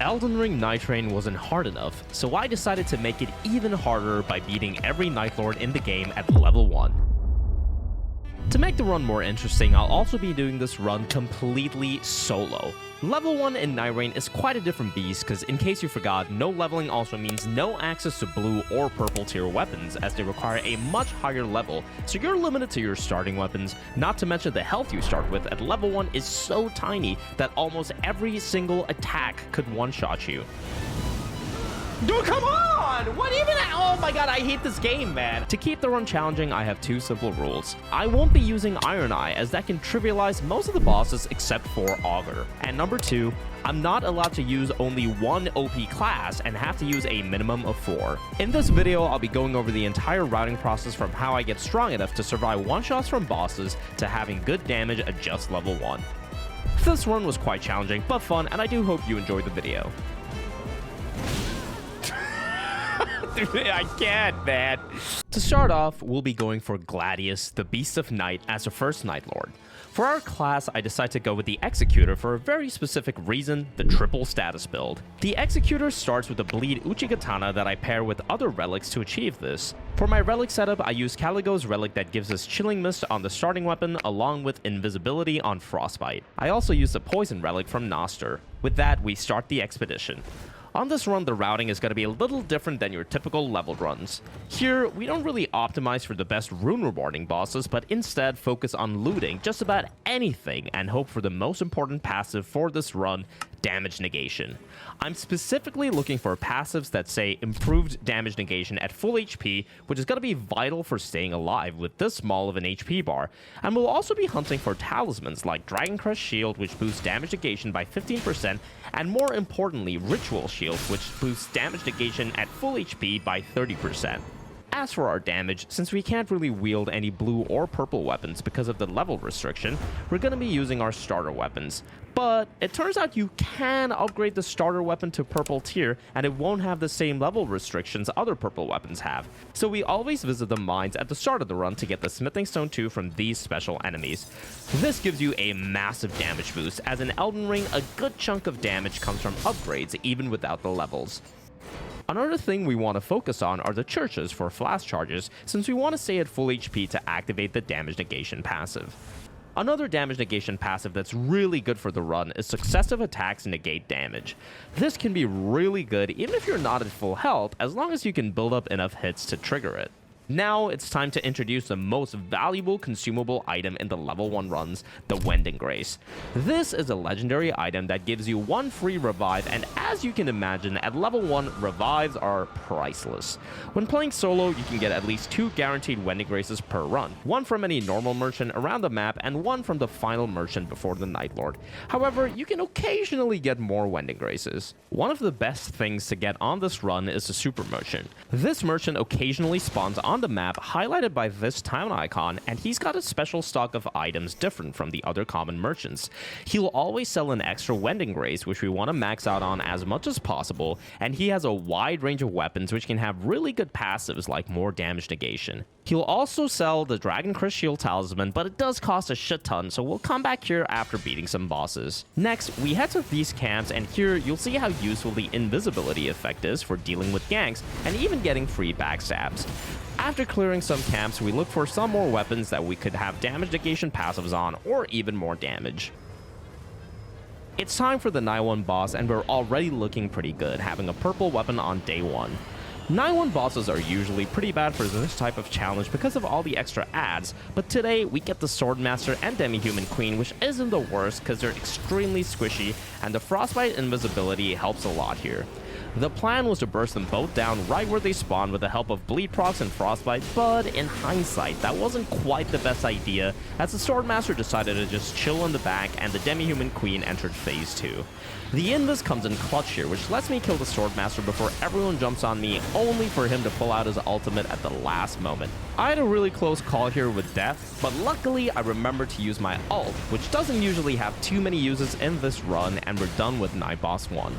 Elden Ring nightreign wasn't hard enough, so I decided to make it even harder by beating every Nightlord in the game at level 1. To make the run more interesting, I'll also be doing this run completely solo. Level 1 in nightreign is quite a different beast because, in case you forgot, no leveling also means no access to blue or purple tier weapons, as they require a much higher level, so you're limited to your starting weapons, not to mention the health you start with at level 1 is so tiny that almost every single attack could one-shot you. Dude, come on! What even? Oh my god, I hate this game, man. To keep the run challenging, I have two simple rules. I won't be using ironeye, as that can trivialize most of the bosses except for Augur. And number 2, I'm not allowed to use only one OP class and have to use a minimum of 4. In this video, I'll be going over the entire routing process from how I get strong enough to survive one-shots from bosses to having good damage at just level 1. This run was quite challenging, but fun, and I do hope you enjoyed the video. I can't, man. To start off, we'll be going for Gladius, the Beast of Night, as the first Nightlord. For our class, I decided to go with the Executor for a very specific reason, the triple status build. The Executor starts with the Bleed Uchigatana that I pair with other relics to achieve this. For my relic setup, I use Caligo's relic that gives us Chilling Mist on the starting weapon along with Invisibility on Frostbite. I also use the Poison relic from Noster. With that, we start the expedition. On this run, the routing is going to be a little different than your typical leveled runs. Here, we don't really optimize for the best rune rewarding bosses, but instead focus on looting just about anything and hope for the most important passive for this run, damage negation. I'm specifically looking for passives that say improved damage negation at full HP, which is going to be vital for staying alive with this small of an HP bar, and we'll also be hunting for talismans like Dragon Crest Shield, which boosts damage negation by 15%, and more importantly, Ritual Shield, which boosts damage negation at full HP by 30%. As for our damage, since we can't really wield any blue or purple weapons because of the level restriction, we're going to be using our starter weapons. But it turns out you can upgrade the starter weapon to purple tier and it won't have the same level restrictions other purple weapons have. So we always visit the mines at the start of the run to get the Smithing Stone 2 from these special enemies. This gives you a massive damage boost, as in Elden Ring a good chunk of damage comes from upgrades even without the levels. Another thing we want to focus on are the churches for flash charges, since we want to stay at full HP to activate the damage negation passive. Another damage negation passive that's really good for the run is successive attacks negate damage. This can be really good even if you're not at full health, as long as you can build up enough hits to trigger it. Now it's time to introduce the most valuable consumable item in the level 1 runs, the Wending Grace. This is a legendary item that gives you 1 free revive, and as you can imagine, at level 1, revives are priceless. When playing solo, you can get at least 2 guaranteed Wending Graces per run, 1 from any normal merchant around the map and 1 from the final merchant before the Nightlord. However, you can occasionally get more Wending Graces. One of the best things to get on this run is the Super Merchant. This merchant occasionally spawns on the map, highlighted by this town icon, and he's got a special stock of items different from the other common merchants. He'll always sell an extra Wending Grace, which we want to max out on as much as possible, and he has a wide range of weapons which can have really good passives like more damage negation. He'll also sell the Dragon Crest Shield Talisman, but it does cost a shit ton, so we'll come back here after beating some bosses. Next, we head to these camps, and here you'll see how useful the invisibility effect is for dealing with ganks and even getting free backstabs. After clearing some camps, we look for some more weapons that we could have damage negation passives on, or even more damage. It's time for the Night 1 boss, and we're already looking pretty good, having a purple weapon on day 1. Night 1 bosses are usually pretty bad for this type of challenge because of all the extra adds, but today we get the Swordmaster and Demi-Human Queen, which isn't the worst because they're extremely squishy, and the Frostbite invisibility helps a lot here. The plan was to burst them both down right where they spawn with the help of Bleed Procs and Frostbite, but in hindsight, that wasn't quite the best idea, as the Swordmaster decided to just chill in the back and the Demi-Human Queen entered phase 2. The Invis comes in clutch here, which lets me kill the Swordmaster before everyone jumps on me, only for him to pull out his ultimate at the last moment. I had a really close call here with death, but luckily I remembered to use my ult, which doesn't usually have too many uses in this run, and we're done with Night Boss 1.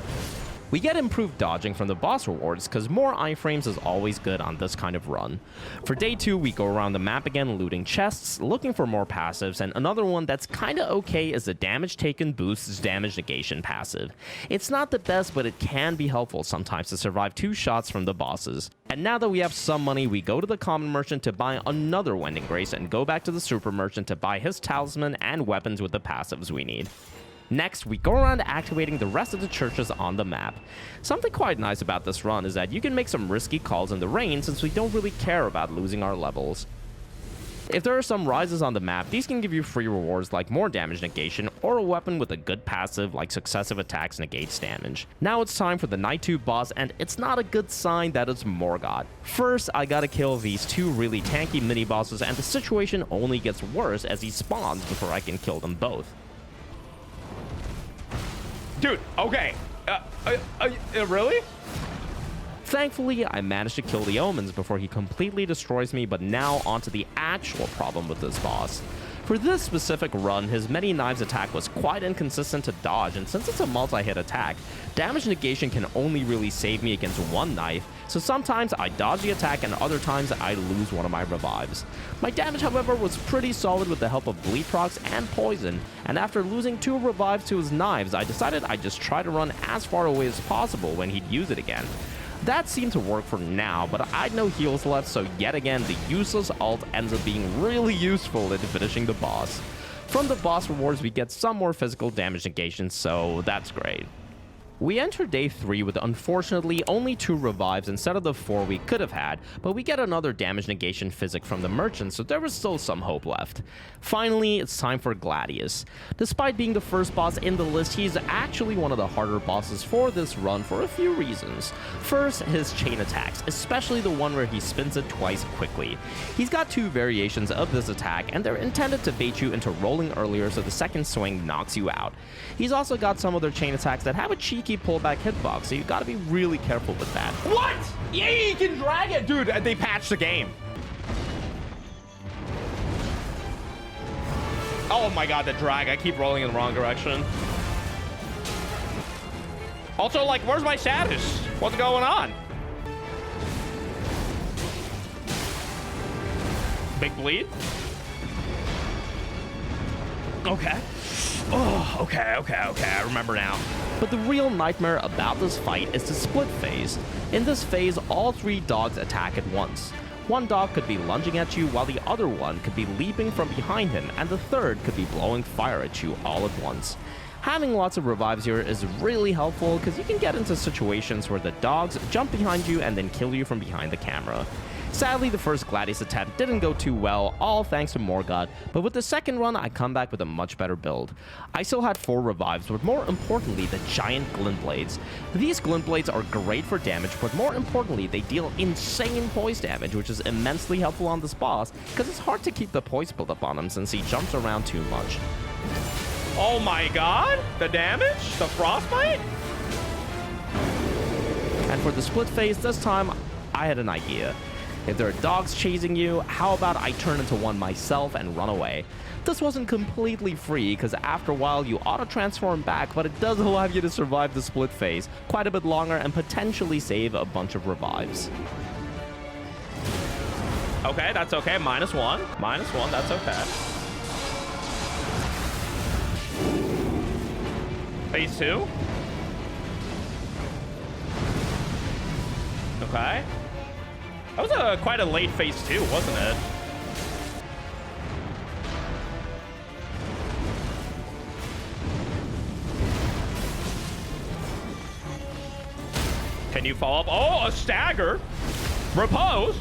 We get improved dodging from the boss rewards because more iframes is always good on this kind of run. For day 2, we go around the map again looting chests, looking for more passives, and another one that's kinda okay is the damage taken boosts damage negation passive. It's not the best, but it can be helpful sometimes to survive 2 shots from the bosses. And now that we have some money, we go to the common merchant to buy another Wending Grace and go back to the super merchant to buy his talisman and weapons with the passives we need. Next, we go around activating the rest of the churches on the map. Something quite nice about this run is that you can make some risky calls in the rain since we don't really care about losing our levels. If there are some rises on the map, these can give you free rewards like more damage negation or a weapon with a good passive like successive attacks negates damage. Now it's time for the Night 2 boss, and it's not a good sign that it's Morgoth. First, I gotta kill these 2 really tanky mini bosses, and the situation only gets worse as he spawns before I can kill them both. Dude, okay. Really? Thankfully, I managed to kill the omens before he completely destroys me, but now onto the actual problem with this boss. For this specific run, his many knives attack was quite inconsistent to dodge, and since it's a multi-hit attack, damage negation can only really save me against one knife, so sometimes I dodge the attack and other times I lose one of my revives. My damage, however, was pretty solid with the help of bleed procs and poison, and after losing 2 revives to his knives, I decided I'd just try to run as far away as possible when he'd use it again. That seemed to work for now, but I had no heals left, so yet again the useless ult ends up being really useful in finishing the boss. From the boss rewards we get some more physical damage negation, so that's great. We enter day 3 with unfortunately only 2 revives instead of the 4 we could have had, but we get another damage negation physic from the merchant, so there was still some hope left. Finally, it's time for Gladius. Despite being the first boss in the list, he's actually one of the harder bosses for this run for a few reasons. First, his chain attacks, especially the one where he spins it twice quickly. He's got 2 variations of this attack, and they're intended to bait you into rolling earlier so the second swing knocks you out. He's also got some other chain attacks that have a cheeky pullback hitbox, so you gotta be really careful with that. What? Yeah, you can drag it. Dude, they patched the game. Oh my god, the drag. I keep rolling in the wrong direction. Also, like, where's my status? What's going on? Big bleed? Okay. Oh, okay. I remember now. But the real nightmare about this fight is the split phase. In this phase, all 3 dogs attack at once. One dog could be lunging at you while the other one could be leaping from behind him, and the third could be blowing fire at you all at once. Having lots of revives here is really helpful because you can get into situations where the dogs jump behind you and then kill you from behind the camera. Sadly, the first Gladius attempt didn't go too well, all thanks to Morgoth, but with the second run, I come back with a much better build. I still had 4 revives, but more importantly, the giant glint blades. These glint blades are great for damage, but more importantly, they deal insane poise damage, which is immensely helpful on this boss, because it's hard to keep the poise build up on him since he jumps around too much. Oh my god! The damage? The frostbite? And for the split phase, this time, I had an idea. If there are dogs chasing you, how about I turn into one myself and run away? This wasn't completely free, because after a while you auto-transform back, but it does allow you to survive the split phase quite a bit longer and potentially save a bunch of revives. Okay, that's okay. -1. -1, that's okay. Phase 2? Okay. That was quite a late phase 2, wasn't it? Can you follow up? Oh, a stagger! Repose!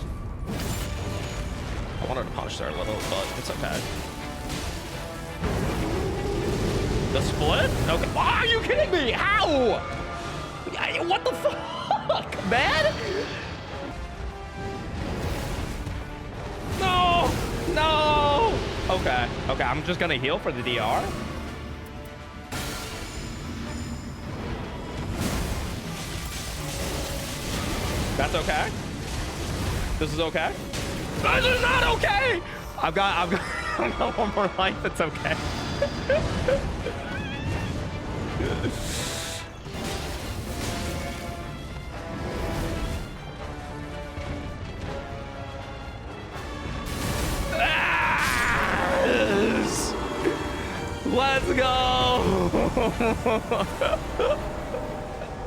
I wanted to punish there a little, but it's okay. The split? Okay. Oh, are you kidding me? How? What the fuck, man? No! No! Okay. Okay, I'm just gonna heal for the DR. That's okay. This is okay. This is not okay! I've got one more life. It's okay.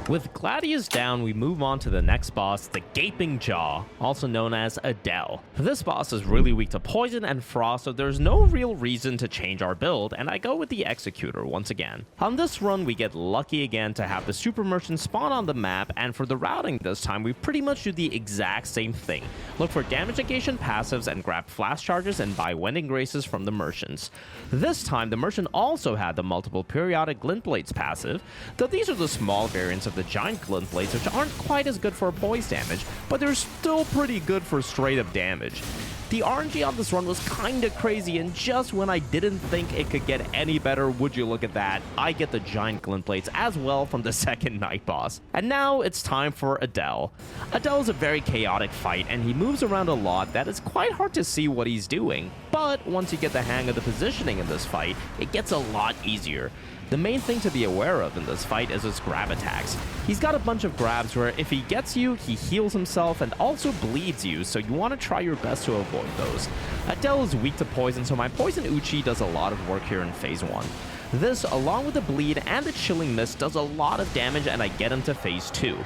With Gladius down, we move on to the next boss, the Gaping Jaw, also known as Adele. This boss is really weak to poison and frost, so there's no real reason to change our build, and I go with the Executor once again. On this run, we get lucky again to have the Super Merchant spawn on the map, and for the routing this time, we pretty much do the exact same thing. Look for damage negation passives and grab flash charges and buy Wending Graces from the merchants. This time, the merchant also had the multiple periodic glint blades passive, though these are the small variants of the giant glint blades, which aren't quite as good for poise damage, but they're still pretty good for straight up damage. The RNG on this run was kinda crazy, and just when I didn't think it could get any better, would you look at that, I get the giant glint blades as well from the second night boss. And now it's time for Adele. Adele is a very chaotic fight, and he moves around a lot that is quite hard to see what he's doing, but once you get the hang of the positioning in this fight, it gets a lot easier. The main thing to be aware of in this fight is his grab attacks. He's got a bunch of grabs where if he gets you, he heals himself and also bleeds you, so you want to try your best to avoid those. Adele is weak to poison, so my poison Uchi does a lot of work here in phase 1. This, along with the bleed and the chilling mist, does a lot of damage, and I get into phase 2.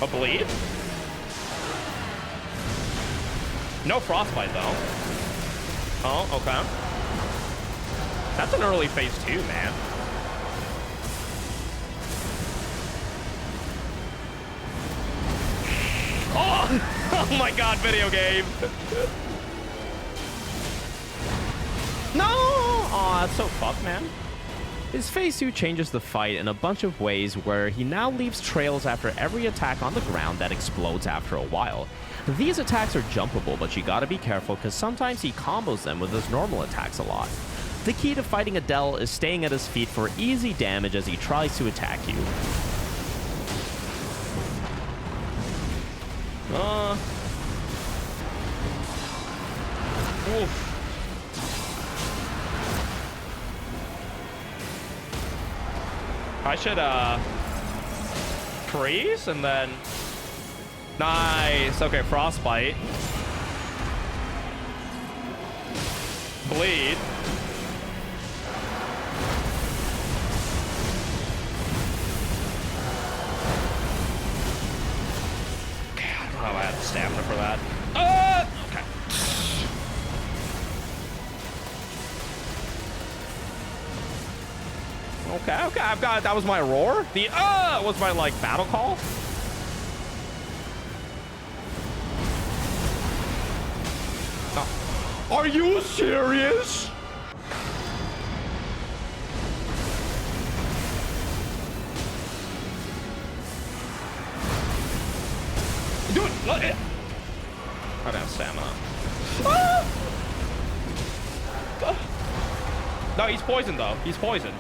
A bleed? No frostbite though. Oh, okay. That's an early phase 2, man. Oh! Oh my god, video game! No! Aw, that's so fucked, man. His phase 2 changes the fight in a bunch of ways, where he now leaves trails after every attack on the ground that explodes after a while. These attacks are jumpable, but you gotta be careful because sometimes he combos them with his normal attacks a lot. The key to fighting Adele is staying at his feet for easy damage as he tries to attack you. Oof. I should, freeze and then... Nice. Okay, frostbite. Bleed. Oh, I had the stamina for that. Okay. Okay, I've got it. That was my roar. The was my like battle call. Oh. Are you serious? Dude, let it. I don't have stamina. Ah! No, he's poisoned though. He's poisoned.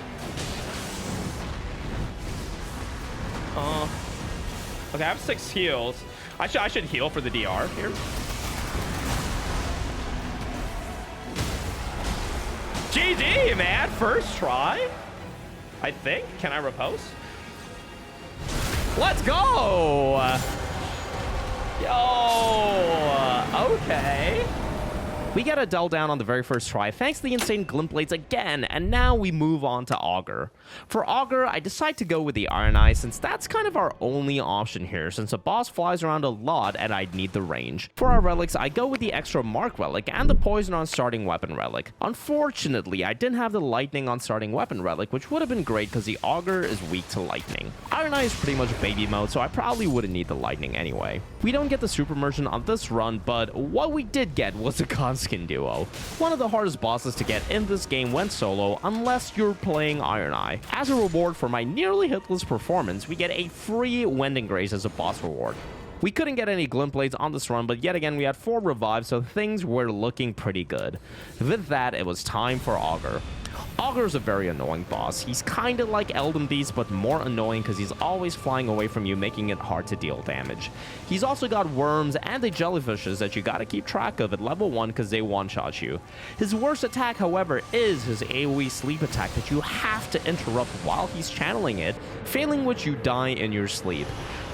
Okay, I have 6 heals. I should heal for the DR here. GG, man. First try. I think. Can I repose? Let's go! Yo! Okay. We get Adele down on the very first try thanks to the insane glint blades again, and now we move on to Augur. For Augur, I decide to go with the ironeye since that's kind of our only option here, since the boss flies around a lot and I'd need the range. For our relics, I go with the extra mark relic and the poison on starting weapon relic. Unfortunately, I didn't have the lightning on starting weapon relic, which would have been great because the Augur is weak to lightning. Ironeye is pretty much baby mode, so I probably wouldn't need the lightning anyway. We don't get the super merchant on this run, but what we did get was a Conskin duo. One of the hardest bosses to get in this game when solo, unless you're playing Ironeye. As a reward for my nearly hitless performance, we get a free Wending Grace as a boss reward. We couldn't get any glint blades on this run, but yet again we had 4 revives, so things were looking pretty good. With that, it was time for Augur. Augur is a very annoying boss. He's kinda like Elden Beast, but more annoying because he's always flying away from you, making it hard to deal damage. He's also got worms and the jellyfishes that you gotta keep track of at level 1 because they one-shot you. His worst attack, however, is his AoE sleep attack that you have to interrupt while he's channeling it, failing which you die in your sleep.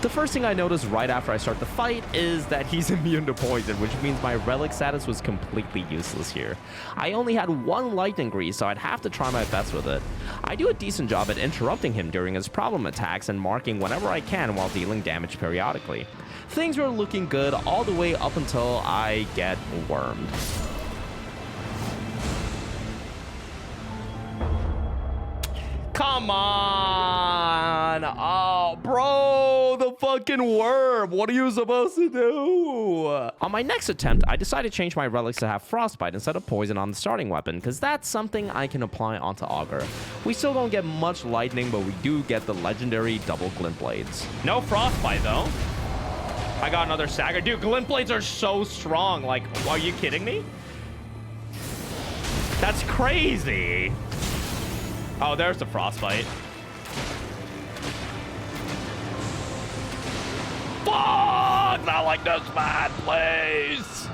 The first thing I noticed right after I start the fight is that he's immune to poison, which means my relic status was completely useless here. I only had one lightning grease, so I'd have to try my best with it. I do a decent job at interrupting him during his problem attacks and marking whenever I can while dealing damage periodically. Things were looking good all the way up until I get wormed. Come on! Oh, bro, the fucking worm. What are you supposed to do? On my next attempt, I decided to change my relics to have frostbite instead of poison on the starting weapon, because that's something I can apply onto Augur. We still don't get much lightning, but we do get the legendary double glint blades. No frostbite, though. I got another stagger. Dude, glint blades are so strong. Like, are you kidding me? That's crazy. Oh, there's the frostbite. Fuck! Not like this, man, please.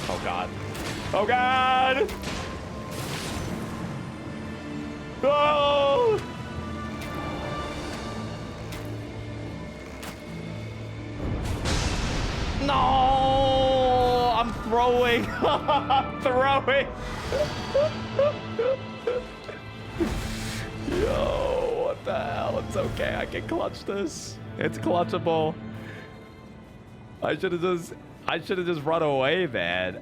Oh, God. Oh, God! Oh! No! I'm throwing. I'm throwing. Yo, what the hell? It's okay. I can clutch this. It's clutchable. I should have just run away, man.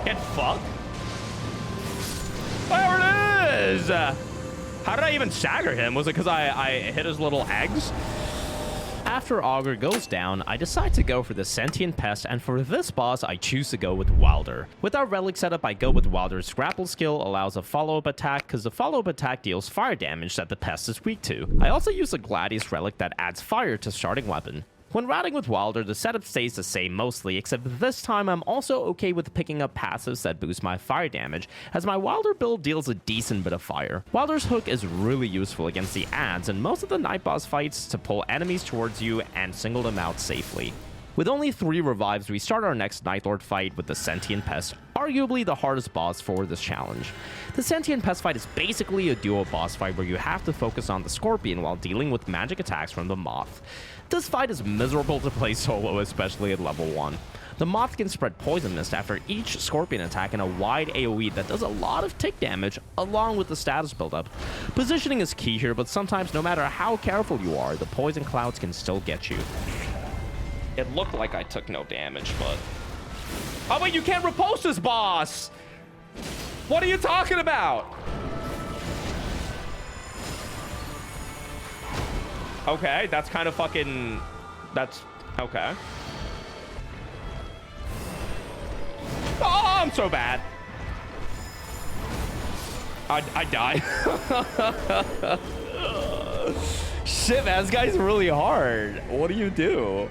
Get fucked. There it is. How did I even stagger him? Was it because I hit his little eggs? After Augur goes down, I decide to go for the Sentient Pest, and for this boss, I choose to go with Wilder. With our relic setup, I go with Wilder's grapple skill, allows a follow-up attack, because the follow-up attack deals fire damage that the Pest is weak to. I also use a Gladius relic that adds fire to starting weapon. When routing with Wilder, the setup stays the same mostly, except this time I'm also okay with picking up passives that boost my fire damage, as my Wilder build deals a decent bit of fire. Wilder's hook is really useful against the adds in most of the night boss fights to pull enemies towards you and single them out safely. With only 3 revives, we start our next Nightlord fight with the Sentient Pest, arguably the hardest boss for this challenge. The Sentient Pest fight is basically a duo boss fight where you have to focus on the Scorpion while dealing with magic attacks from the Moth. This fight is miserable to play solo, especially at level 1. The Moth can spread poison mist after each Scorpion attack in a wide AoE that does a lot of tick damage, along with the status buildup. Positioning is key here, but sometimes no matter how careful you are, the poison clouds can still get you. It looked like I took no damage, but... Oh, wait, you can't repulse this boss! What are you talking about? Okay, that's kind of fucking... That's... Okay. Oh, I'm so bad. I die. Shit, man, this guy's really hard. What do you do?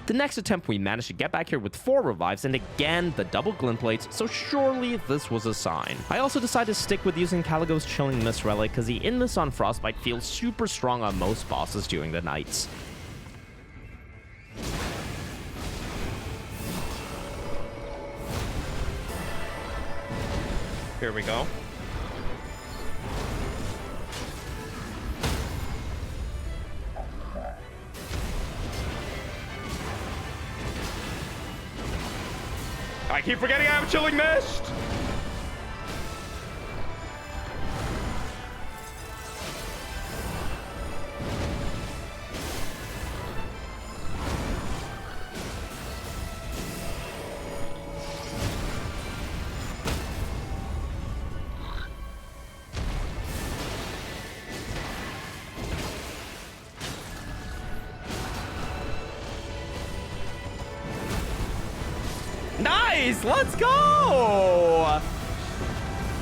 The next attempt, we managed to get back here with 4 revives, and again, the double glint plates, so surely this was a sign. I also decided to stick with using Caligo's Chilling Mist relic, because the in-miss on Frostbite feels super strong on most bosses during the nights. Here we go. I keep forgetting I have a Chilling Mist. Nice! Let's go!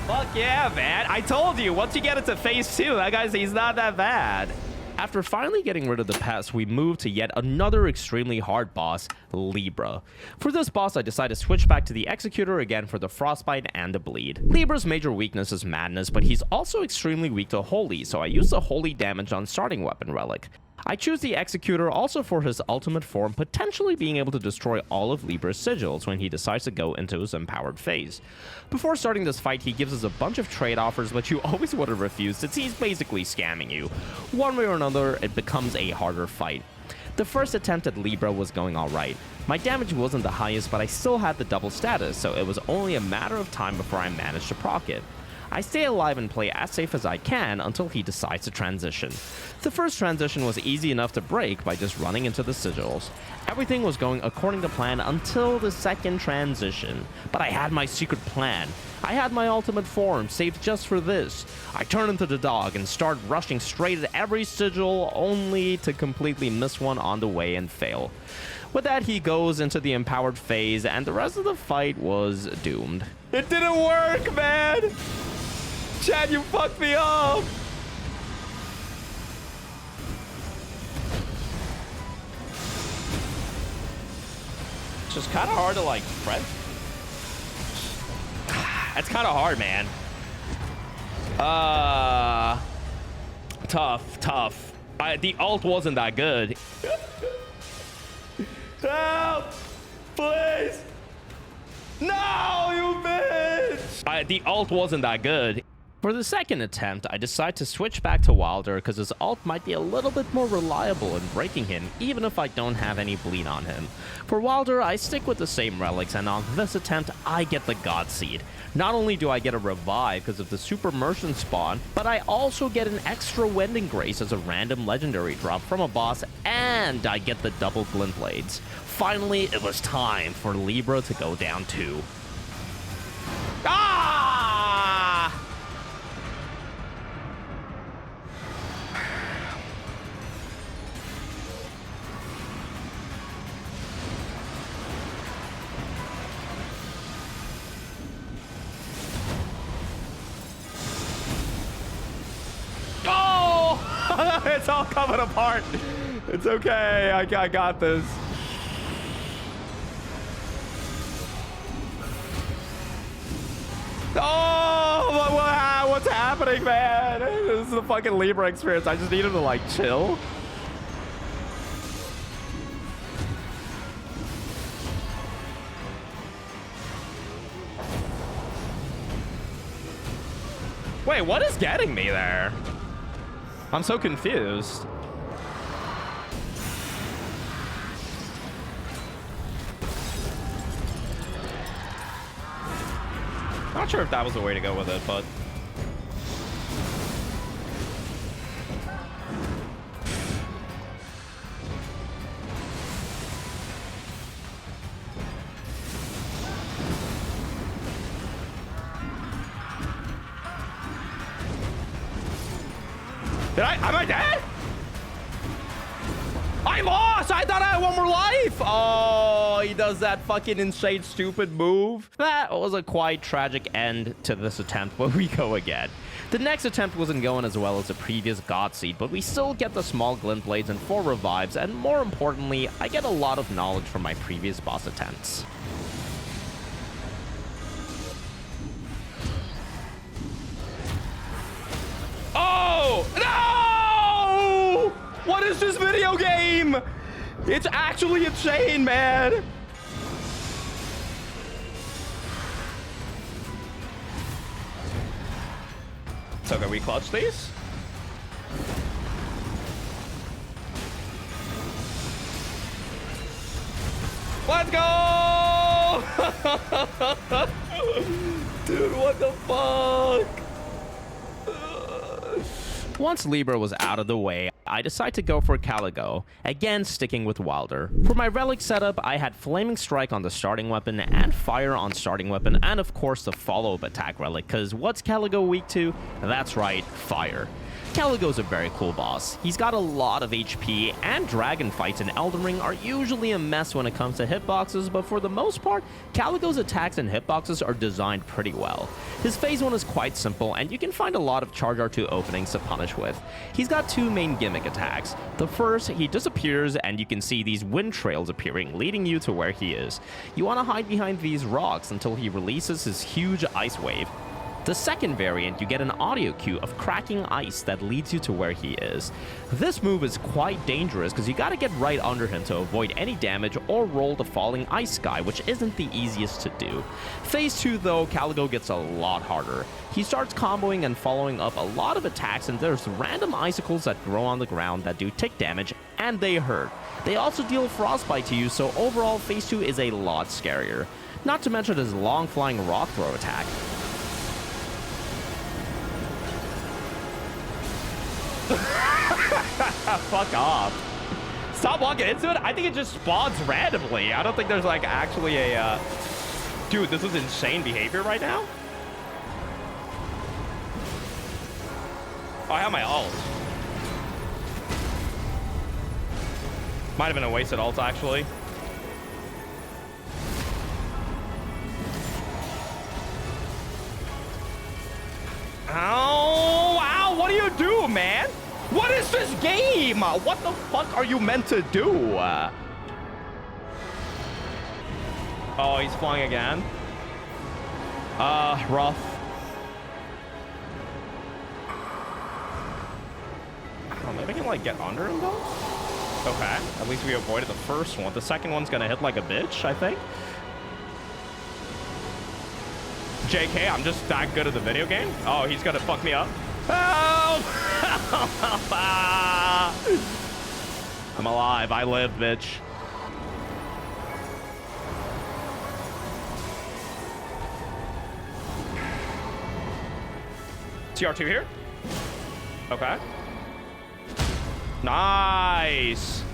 Fuck yeah, man. I told you, once you get into phase 2, that guy's, he's not that bad. After finally getting rid of the pest, we move to yet another extremely hard boss, Libra. For this boss, I decide to switch back to the Executor again for the Frostbite and the Bleed. Libra's major weakness is Madness, but he's also extremely weak to Holy, so I use the Holy damage on starting weapon relic. I choose the Executor also for his ultimate form potentially being able to destroy all of Libra's sigils when he decides to go into his empowered phase. Before starting this fight, he gives us a bunch of trade offers, but you always want to refuse since he's basically scamming you. One way or another, it becomes a harder fight. The first attempt at Libra was going alright. My damage wasn't the highest, but I still had the double status, so it was only a matter of time before I managed to proc it. I stay alive and play as safe as I can until he decides to transition. The first transition was easy enough to break by just running into the sigils. Everything was going according to plan until the second transition, but I had my secret plan. I had my ultimate form saved just for this. I turn into the dog and start rushing straight at every sigil only to completely miss one on the way and fail. With that, he goes into the empowered phase and the rest of the fight was doomed. It didn't work, man! Chad, you fucked me up! It's just kind of hard to, like, press. It's kind of hard, man. Tough. The ult wasn't that good. Help! Please! No, you bitch! The ult wasn't that good. For the second attempt, I decide to switch back to Wilder because his ult might be a little bit more reliable in breaking him, even if I don't have any bleed on him. For Wilder, I stick with the same relics, and on this attempt, I get the God Seed. Not only do I get a revive because of the Super Merchant spawn, but I also get an extra Wending Grace as a random legendary drop from a boss, and I get the double Glint Blades. Finally, it was time for Libra to go down too. Ah! Oh! It's all coming apart. It's okay. I got this. Oh, what's happening, man? This is the fucking Libra experience. I just need him to, like, chill. Wait, what is getting me there? I'm so confused. Not sure if that was the way to go with it, but... Am I dead? I lost! I thought I had one more life! Oh, he does that fucking insane, stupid move. That was a quite tragic end to this attempt, but we go again. The next attempt wasn't going as well as the previous God Seed, but we still get the small Glint Blades and 4 revives, and more importantly, I get a lot of knowledge from my previous boss attempts. Oh! No! What is this video game? It's actually insane, man. So can we clutch these? Let's go! Dude, what the fuck? Once Libra was out of the way, I decide to go for Caligo, again sticking with Wilder. For my relic setup, I had Flaming Strike on the starting weapon and Fire on starting weapon, and of course the follow-up attack relic, because what's Caligo weak to? That's right, Fire. Caligo's a very cool boss. He's got a lot of HP, and dragon fights in Elden Ring are usually a mess when it comes to hitboxes, but for the most part, Caligo's attacks and hitboxes are designed pretty well. His phase 1 is quite simple, and you can find a lot of charge R2 openings to punish with. He's got two main gimmick attacks. The first, he disappears, and you can see these wind trails appearing, leading you to where he is. You want to hide behind these rocks until he releases his huge ice wave. The second variant, you get an audio cue of cracking ice that leads you to where he is. This move is quite dangerous because you gotta get right under him to avoid any damage or roll the falling ice sky, which isn't the easiest to do. Phase 2 though, Caligo gets a lot harder. He starts comboing and following up a lot of attacks, and there's random icicles that grow on the ground that do tick damage, and they hurt. They also deal frostbite to you, so overall Phase 2 is a lot scarier. Not to mention his long flying rock throw attack. Fuck off. Stop walking into it. I think it just spawns randomly. I don't think there's like actually a dude, this is insane behavior right now. Oh, I have my ult. Might have been a wasted ult actually. Ow, ow, what do you do, man? What is this game? What the fuck are you meant to do? Oh, he's flying again. Rough. Oh, maybe I can like get under him though? Okay, at least we avoided the first one. The second one's gonna hit like a bitch, I think. JK, I'm just that good at the video game. Oh, he's gonna fuck me up. Help! I'm alive. I live, bitch. TR2 here. Okay. Nice.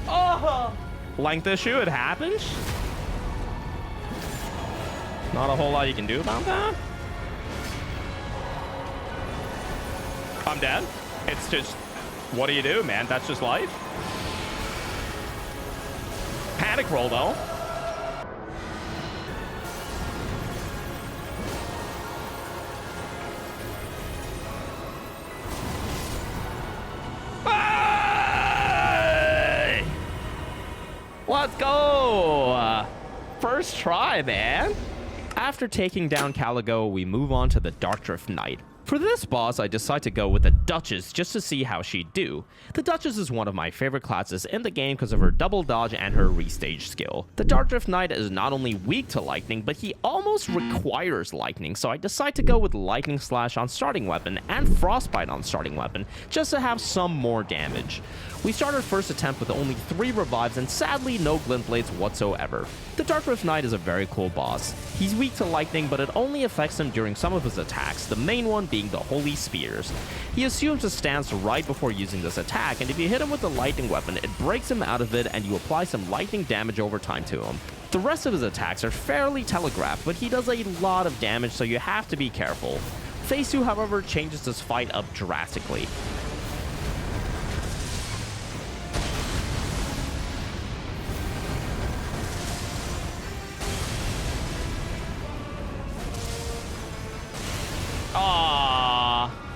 Oh, length issue. It happens. Not a whole lot you can do about that. I'm dead. It's just, what do you do, man? That's just life. Panic roll, though. Hey! Let's go. First try, man. After taking down Caligo, we move on to the Darkdrift Knight. For this boss, I decide to go with the Duchess just to see how she'd do. The Duchess is one of my favorite classes in the game because of her double dodge and her restage skill. The Darkdrift Knight is not only weak to lightning, but he almost requires lightning, so I decide to go with Lightning Slash on starting weapon and Frostbite on starting weapon, just to have some more damage. We start our first attempt with only 3 revives and sadly no glint blades whatsoever. The Darkdrift Knight is a very cool boss. He's weak to lightning, but it only affects him during some of his attacks, the main one being the Holy Spears. He assumes his stance right before using this attack, and if you hit him with the lightning weapon, it breaks him out of it and you apply some lightning damage over time to him. The rest of his attacks are fairly telegraphed, but he does a lot of damage, so you have to be careful. Phase 2, however, changes this fight up drastically.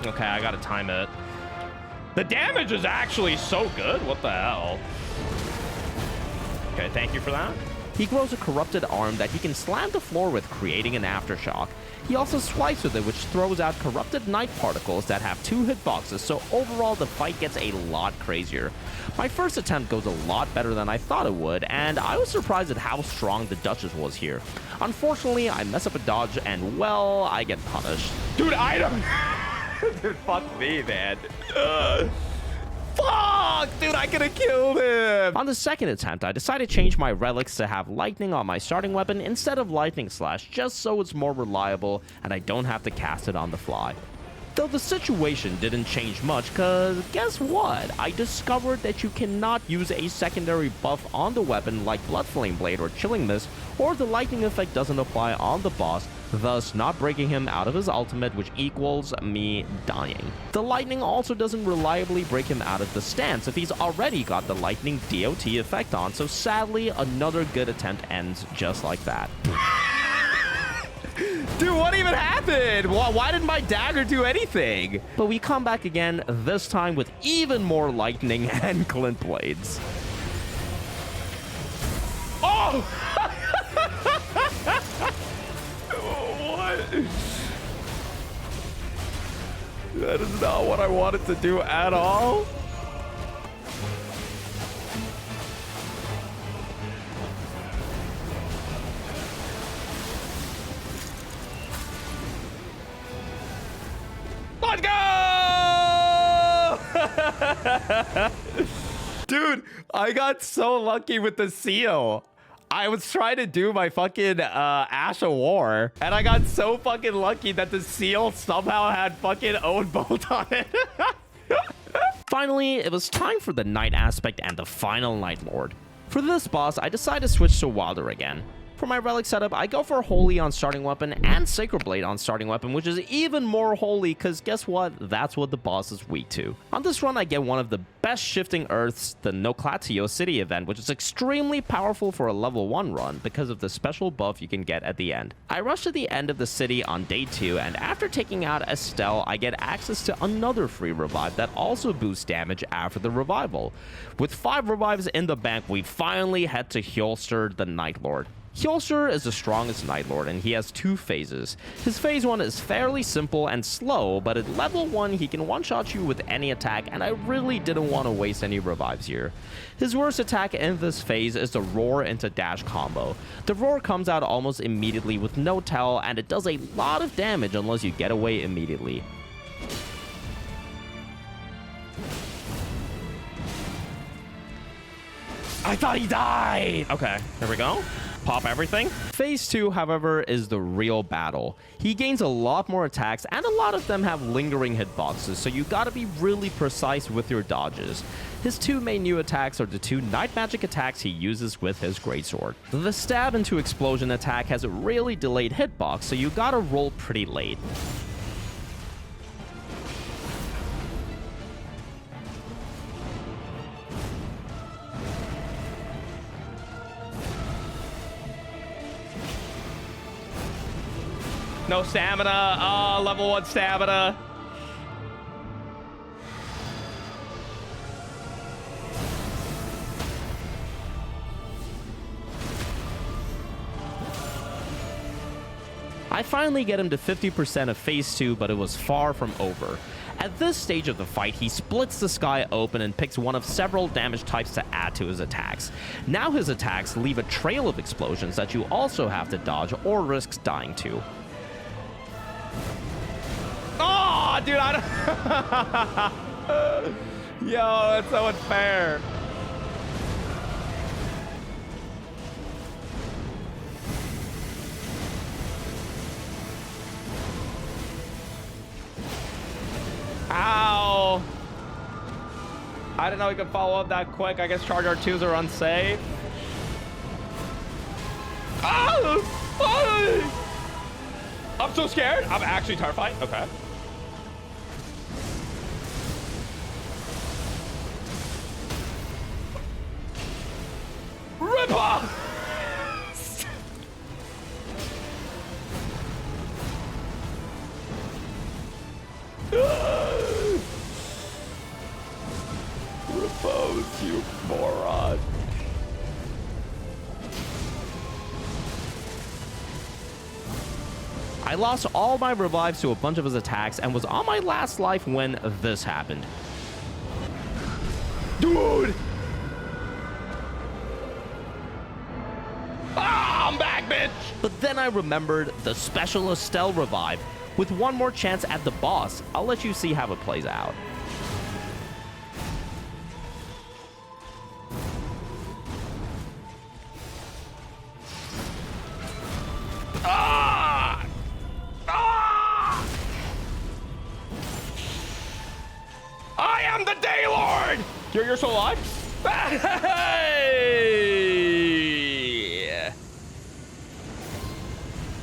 Okay, I gotta time it. The damage is actually so good. What the hell? Okay, thank you for that. He grows a corrupted arm that he can slam the floor with, creating an aftershock. He also swipes with it, which throws out corrupted night particles that have 2 hitboxes, so overall the fight gets a lot crazier. My first attempt goes a lot better than I thought it would, and I was surprised at how strong the Duchess was here. Unfortunately, I mess up a dodge and, well, I get punished. Dude, item! Dude, fuck me, man. Fuck! Dude, I could have killed him! On the second attempt, I decided to change my relics to have lightning on my starting weapon instead of lightning slash, just so it's more reliable and I don't have to cast it on the fly. Though the situation didn't change much, cause guess what? I discovered that you cannot use a secondary buff on the weapon like Blood Flame Blade or Chilling Mist, or the lightning effect doesn't apply on the boss, thus not breaking him out of his ultimate, which equals me dying. The lightning also doesn't reliably break him out of the stance if he's already got the lightning DOT effect on, so sadly another good attempt ends just like that. Dude, what even happened? Why didn't my dagger do anything? But we come back again, this time with even more lightning and glint blades. Oh! What? That is not what I wanted to do at all. Let's go! Dude, I got so lucky with the seal. I was trying to do my fucking Ash of War, and I got so fucking lucky that the seal somehow had fucking own bolt on it. Finally, it was time for the Night aspect and the final Nightlord. For this boss, I decided to switch to Wilder again. For my relic setup, I go for Holy on starting weapon and Sacred Blade on starting weapon, which is even more holy because guess what? That's what the boss is weak to. On this run, I get one of the best shifting earths, the Noclatio City event, which is extremely powerful for a level 1 run because of the special buff you can get at the end. I rush to the end of the city on day 2, and after taking out Estelle, I get access to another free revive that also boosts damage after the revival. With 5 revives in the bank, we finally head to Hjolster the Nightlord. Hjolster is the strongest Nightlord, and he has 2 phases. His phase 1 is fairly simple and slow, but at level 1 he can one-shot you with any attack, and I really didn't want to waste any revives here. His worst attack in this phase is the Roar into Dash combo. The Roar comes out almost immediately with no tell, and it does a lot of damage unless you get away immediately. I thought he died. Okay, there we go. Pop everything. Phase 2, however, is the real battle. He gains a lot more attacks, and a lot of them have lingering hitboxes, so you gotta be really precise with your dodges. His 2 main new attacks are the 2 night magic attacks he uses with his greatsword. The stab into explosion attack has a really delayed hitbox, so you gotta roll pretty late. No stamina. Oh, level 1 stamina. I finally get him to 50% of phase 2, but it was far from over. At this stage of the fight, he splits the sky open and picks one of several damage types to add to his attacks. Now his attacks leave a trail of explosions that you also have to dodge or risk dying to. Oh, dude, I don't... Yo, that's so unfair. Ow. I didn't know we could follow up that quick. I guess charge R2s are unsafe. Oh! Oh! I'm so scared. I'm actually terrified. Okay. Rip off! Repose, you moron. I lost all my revives to a bunch of his attacks and was on my last life when this happened. Dude! Ah, I'm back, bitch! But then I remembered the special Estelle revive. With one more chance at the boss, I'll let you see how it plays out. Ah! Ah! I am the Daylord! You're still alive? Hey!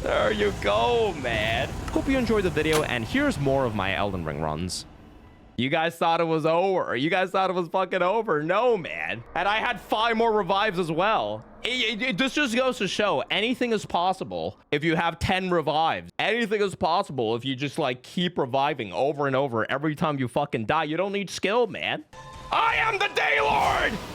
There you go, man. Hope you enjoyed the video, and here's more of my Elden Ring runs. You guys thought it was over. You guys thought it was fucking over. No, man. And I had 5 more revives as well. This just goes to show anything is possible if you have 10 revives. Anything is possible if you just like keep reviving over and over every time you fucking die. You don't need skill, man. I am the Daylord!